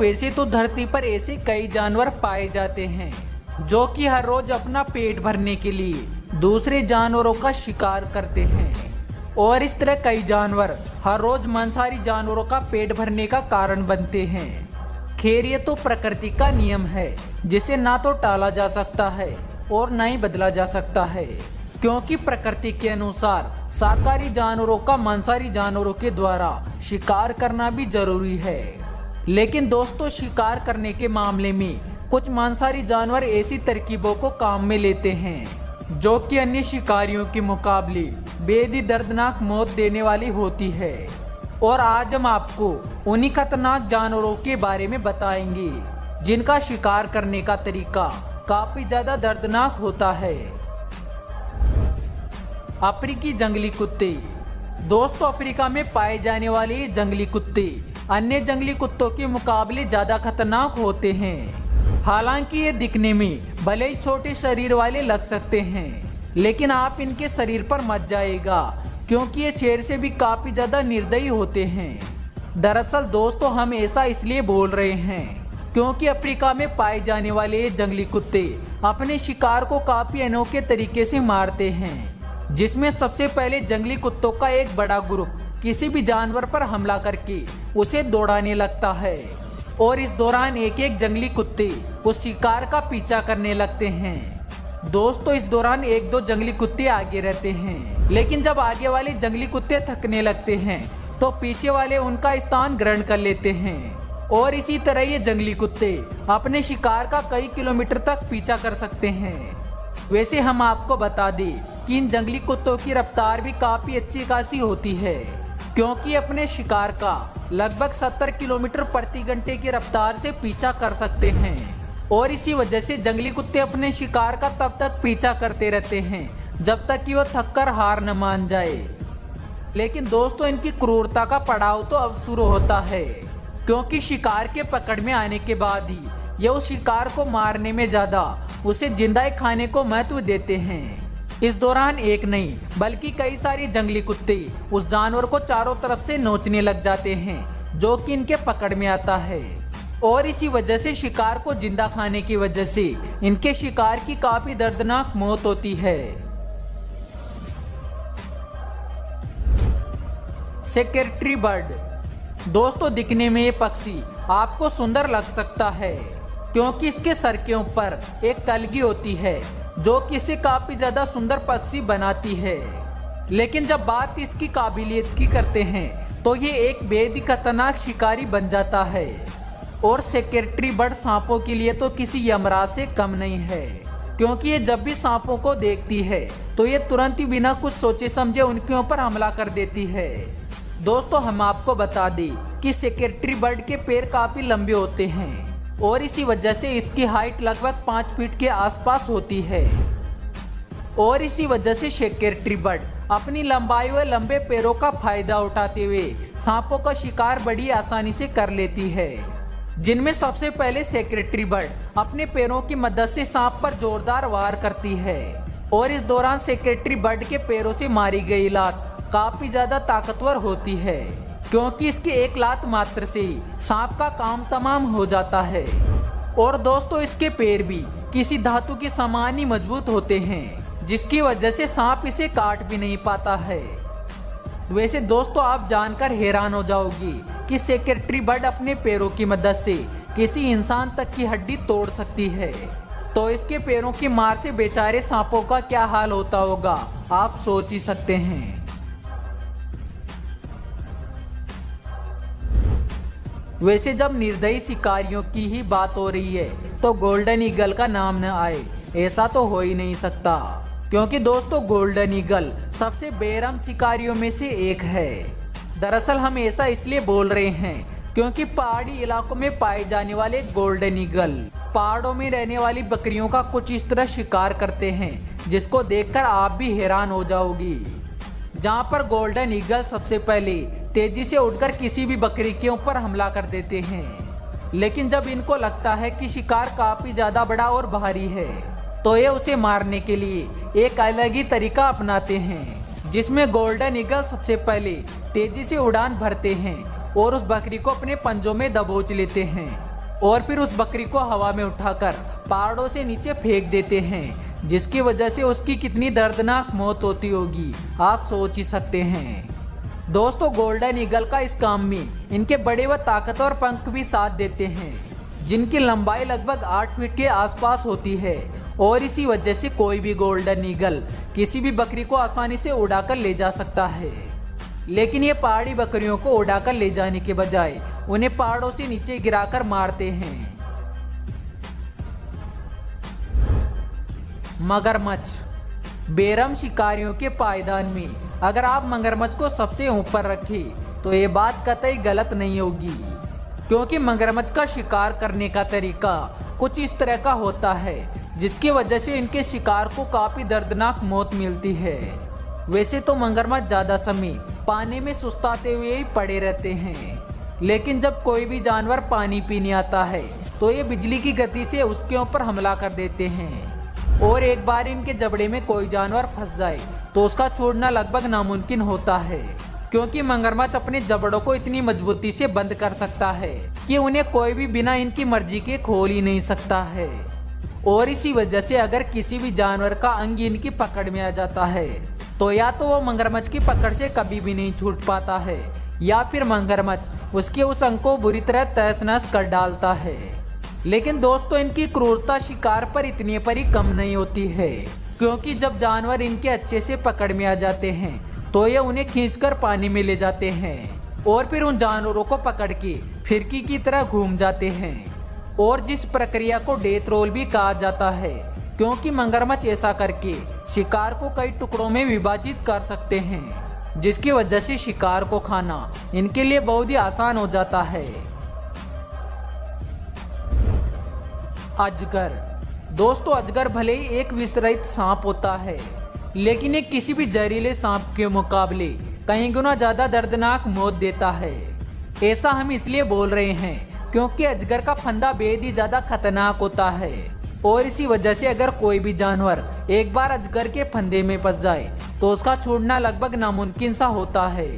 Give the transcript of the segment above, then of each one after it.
वैसे तो धरती पर ऐसे कई जानवर पाए जाते हैं जो कि हर रोज अपना पेट भरने के लिए दूसरे जानवरों का शिकार करते हैं, और इस तरह कई जानवर हर रोज मांसाहारी जानवरों का पेट भरने का कारण बनते हैं। खैर, ये तो प्रकृति का नियम है जिसे ना तो टाला जा सकता है और ना ही बदला जा सकता है, क्योंकि प्रकृति के अनुसार शाकाहारी जानवरों का मांसाहारी जानवरों के द्वारा शिकार करना भी जरूरी है। लेकिन दोस्तों, शिकार करने के मामले में कुछ मांसाहारी जानवर ऐसी तरकीबों को काम में लेते हैं जो कि अन्य शिकारियों के मुकाबले बेहद ही दर्दनाक मौत देने वाली होती है। और आज हम आपको उन्हीं खतरनाक जानवरों के बारे में बताएंगे जिनका शिकार करने का तरीका काफी ज्यादा दर्दनाक होता है। अफ्रीकी जंगली कुत्ते। दोस्तों, अफ्रीका में पाए जाने वाले ये जंगली कुत्ते अन्य जंगली कुत्तों के मुकाबले ज्यादा खतरनाक होते हैं। हालांकि ये दिखने में भले ही छोटे शरीर वाले लग सकते हैं, लेकिन आप इनके शरीर पर मत जाइएगा, क्योंकि ये शेर से भी काफी ज्यादा निर्दयी होते हैं। दरअसल दोस्तों, हम ऐसा इसलिए बोल रहे हैं क्योंकि अफ्रीका में पाए जाने वाले ये जंगली कुत्ते अपने शिकार को काफी अनोखे तरीके से मारते हैं, जिसमें सबसे पहले जंगली कुत्तों का एक बड़ा ग्रुप किसी भी जानवर पर हमला करके उसे दौड़ाने लगता है, और इस दौरान एक एक जंगली कुत्ते उस शिकार का पीछा करने लगते हैं। दोस्तों, इस दौरान एक दो जंगली कुत्ते आगे रहते हैं, लेकिन जब आगे वाले जंगली कुत्ते थकने लगते हैं तो पीछे वाले उनका स्थान ग्रहण कर लेते हैं, और इसी तरह ये जंगली कुत्ते अपने शिकार का कई किलोमीटर तक पीछा कर सकते हैं। वैसे हम आपको बता दें कि इन जंगली कुत्तों की रफ्तार भी काफी अच्छी खासी होती है, क्योंकि अपने शिकार का लगभग 70 किलोमीटर प्रति घंटे की रफ्तार से पीछा कर सकते हैं, और इसी वजह से जंगली कुत्ते अपने शिकार का तब तक पीछा करते रहते हैं जब तक कि वो थककर हार न मान जाए। लेकिन दोस्तों, इनकी क्रूरता का पड़ाव तो अब शुरू होता है, क्योंकि शिकार के पकड़ में आने के बाद ही ये उस शिकार को मारने में ज्यादा उसे जिंदा खाने को महत्व देते हैं। इस दौरान एक नहीं बल्कि कई सारे जंगली कुत्ते उस जानवर को चारों तरफ से नोचने लग जाते हैं जो कि इनके पकड़ में आता है, और इसी वजह से शिकार को जिंदा खाने की वजह से इनके शिकार की काफी दर्दनाक मौत होती है। Secretary bird. दोस्तों, दिखने में ये पक्षी आपको सुंदर लग सकता है क्योंकि इसके सर के ऊपर एक कलगी होती है जो कि इसे काफी ज्यादा सुंदर पक्षी बनाती है। लेकिन जब बात इसकी काबिलियत की करते हैं तो ये एक बेहद ही खतरनाक शिकारी बन जाता है, और सेक्रेटरी बर्ड सांपों के लिए तो किसी यमराज से कम नहीं है, क्योंकि ये जब भी सांपों को देखती है तो ये तुरंत ही बिना कुछ सोचे समझे उनके ऊपर हमला कर देती है। दोस्तों, हम आपको बता दें कि सेक्रेटरी बर्ड के पैर काफी लंबे होते हैं, और इसी वजह से इसकी हाइट लगभग 5 फीट के आसपास होती है, और इसी वजह से सेक्रेटरी बर्ड अपनी लंबाई व लंबे पैरों का फायदा उठाते हुए सांपों का शिकार बड़ी आसानी से कर लेती है, जिनमें सबसे पहले सेक्रेटरी बर्ड अपने पैरों की मदद से सांप पर जोरदार वार करती है, और इस दौरान सेक्रेटरी बर्ड के पैरों से मारी गई लात काफी ज्यादा ताकतवर होती है, क्योंकि इसके एक लात मात्र से सांप का काम तमाम हो जाता है। और दोस्तों, इसके पैर भी किसी धातु के समान ही मजबूत होते हैं, जिसकी वजह से सांप इसे काट भी नहीं पाता है। वैसे दोस्तों, आप जानकर हैरान हो जाओगी कि सेक्रेटरी बर्ड अपने पैरों की मदद से किसी इंसान तक की हड्डी तोड़ सकती है, तो इसके पैरों की मार से बेचारे सांपों का क्या हाल होता होगा, आप सोच ही सकते हैं। वैसे जब निर्दयी शिकारियों की ही बात हो रही है तो गोल्डन ईगल का नाम न आए ऐसा तो हो ही नहीं सकता, क्योंकि दोस्तों, गोल्डन ईगल सबसे बेरहम शिकारियों में से एक है। दरअसल हम ऐसा इसलिए बोल रहे हैं क्योंकि पहाड़ी इलाकों में पाए जाने वाले गोल्डन ईगल पहाड़ों में रहने वाली बकरियों का कुछ इस तरह शिकार करते हैं जिसको देखकर आप भी हैरान हो जाओगी। जहाँ पर गोल्डन ईगल सबसे पहले तेजी से उड़कर किसी भी बकरी के ऊपर हमला कर देते हैं, लेकिन जब इनको लगता है कि शिकार काफी ज्यादा बड़ा और भारी है तो ये उसे मारने के लिए एक अलग ही तरीका अपनाते हैं, जिसमें गोल्डन ईगल सबसे पहले तेजी से उड़ान भरते हैं और उस बकरी को अपने पंजों में दबोच लेते हैं, और फिर उस बकरी को हवा में उठाकर पहाड़ों से नीचे फेंक देते हैं, जिसकी वजह से उसकी कितनी दर्दनाक मौत होती होगी आप सोच ही सकते हैं। दोस्तों गोल्डन ईगल का इस काम में इनके बड़े व ताकतवर पंख भी साथ देते हैं, जिनकी लंबाई लगभग 8 फीट के आसपास होती है और इसी वजह से कोई भी गोल्डन ईगल किसी भी बकरी को आसानी से उड़ाकर ले जा सकता है। लेकिन ये पहाड़ी बकरियों को उड़ाकर ले जाने के बजाय उन्हें पहाड़ों से नीचे गिराकर मारते हैं। मगरमच्छ। बेरहम शिकारियों के पायदान में अगर आप मगरमच्छ को सबसे ऊपर रखें तो ये बात कतई गलत नहीं होगी, क्योंकि मगरमच्छ का शिकार करने का तरीका कुछ इस तरह का होता है जिसकी वजह से इनके शिकार को काफी दर्दनाक मौत मिलती है। वैसे तो मगरमच्छ ज्यादा समय पानी में सुस्ताते हुए ही पड़े रहते हैं, लेकिन जब कोई भी जानवर पानी पीने आता है तो ये बिजली की गति से उसके ऊपर हमला कर देते हैं और एक बार इनके जबड़े में कोई जानवर फंस जाए तो उसका छोड़ना लगभग नामुमकिन होता है, क्योंकि मगरमच्छ अपने जबड़ों को इतनी मजबूती से बंद कर सकता है कि उन्हें कोई भी बिना इनकी मर्जी के खोल ही नहीं सकता है। और इसी वजह से अगर किसी भी जानवर का अंग इनकी पकड़ में आ जाता है तो या तो वो मगरमच्छ की पकड़ से कभी भी नहीं छूट पाता है या फिर मगरमच्छ उसके उस अंग को बुरी तरह तहस-नहस कर डालता है। लेकिन दोस्तों इनकी क्रूरता शिकार पर इतनी पर ही कम नहीं होती है, क्योंकि जब जानवर इनके अच्छे से पकड़ में आ जाते हैं तो ये उन्हें खींचकर पानी में ले जाते हैं और फिर उन जानवरों को पकड़ के फिरकी की तरह घूम जाते हैं, और जिस प्रक्रिया को डेथ रोल भी कहा जाता है, क्योंकि मगरमच्छ ऐसा करके शिकार को कई टुकड़ों में विभाजित कर सकते हैं, जिसकी वजह से शिकार को खाना इनके लिए बहुत ही आसान हो जाता है। अजगर। दोस्तों अजगर भले ही एक विषरहित सांप होता है, लेकिन ये किसी भी जहरीले सांप के मुकाबले कई गुना ज्यादा दर्दनाक मौत देता है। ऐसा हम इसलिए बोल रहे हैं क्योंकि अजगर का फंदा बेहद ही ज्यादा खतरनाक होता है, और इसी वजह से अगर कोई भी जानवर एक बार अजगर के फंदे में फंस जाए तो उसका छोड़ना लगभग नामुमकिन सा होता है।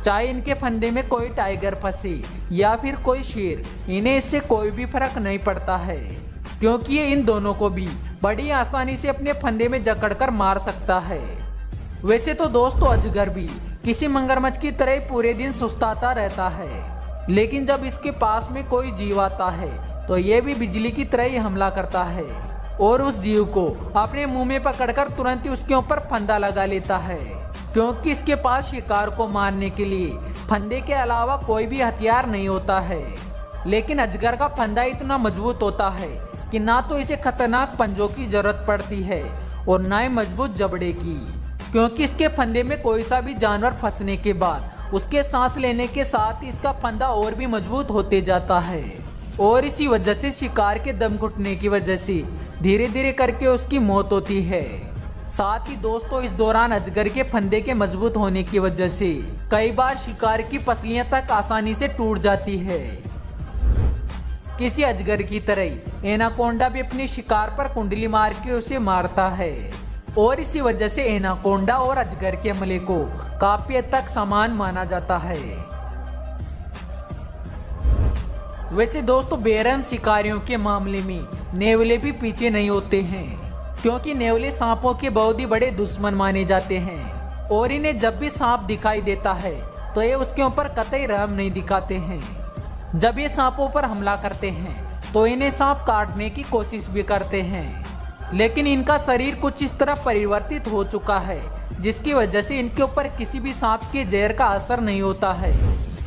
चाहे इनके फंदे में कोई टाइगर फंसे या फिर कोई शेर, इन्हें इससे कोई भी फर्क नहीं पड़ता है, क्योंकि ये इन दोनों को भी बड़ी आसानी से अपने फंदे में जकड़कर मार सकता है। वैसे तो दोस्तों अजगर भी किसी मगरमच्छ की तरह पूरे दिन सुस्ताता रहता है, लेकिन जब इसके पास में कोई जीव आता है तो ये भी बिजली की तरह ही हमला करता है और उस जीव को अपने मुंह में पकड़कर तुरंत ही उसके ऊपर फंदा लगा लेता है, क्योंकि इसके पास शिकार को मारने के लिए फंदे के अलावा कोई भी हथियार नहीं होता है। लेकिन अजगर का फंदा इतना मजबूत होता है कि ना तो इसे खतरनाक पंजों की जरूरत पड़ती है और ना ही मजबूत जबड़े की, क्योंकि इसके फंदे में कोई सा भी जानवर फंसने के बाद उसके सांस लेने के साथ ही इसका फंदा और भी मजबूत होते जाता है, और इसी वजह से शिकार के दम घुटने की वजह से धीरे धीरे करके उसकी मौत होती है। साथ ही दोस्तों इस दौरान अजगर के फंदे के मजबूत होने की वजह से कई बार शिकार की पसलियां तक आसानी से टूट जाती है। किसी अजगर की तरह एनाकोंडा भी अपने शिकार पर कुंडली मार के उसे मारता है, और इसी वजह से एनाकोंडा और अजगर के हमले को काफी हद तक समान माना जाता है। वैसे दोस्तों बेरहम शिकारियों के मामले में नेवले भी पीछे नहीं होते हैं, क्योंकि नेवले सांपों के बहुत ही बड़े दुश्मन माने जाते हैं, और इन्हें जब भी सांप दिखाई देता है तो ये उसके ऊपर कतई रहम नहीं दिखाते हैं। जब ये सांपों पर हमला करते हैं तो इन्हें सांप काटने की कोशिश भी करते हैं, लेकिन इनका शरीर कुछ इस तरह परिवर्तित हो चुका है जिसकी वजह से इनके ऊपर किसी भी सांप के जहर का असर नहीं होता है,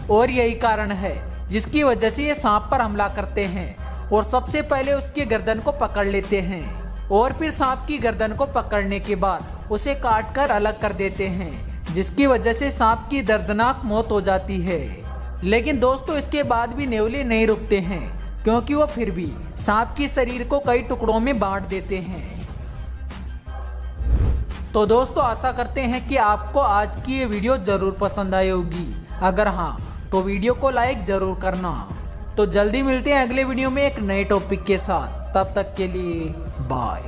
और यही कारण है जिसकी वजह से ये सांप पर हमला करते हैं और सबसे पहले उसके गर्दन को पकड़ लेते हैं, और फिर सांप की गर्दन को पकड़ने के बाद उसे काट कर अलग कर देते हैं, जिसकी वजह से सांप की दर्दनाक मौत हो जाती है। लेकिन दोस्तों इसके बाद भी नेवले नहीं रुकते हैं, क्योंकि वो फिर भी सांप के शरीर को कई टुकड़ों में बांट देते हैं। तो दोस्तों आशा करते हैं कि आपको आज की ये वीडियो जरूर पसंद आई होगी। अगर हाँ तो वीडियो को लाइक जरूर करना। तो जल्दी मिलते हैं अगले वीडियो में एक नए टॉपिक के साथ, तब तक के लिए बाय।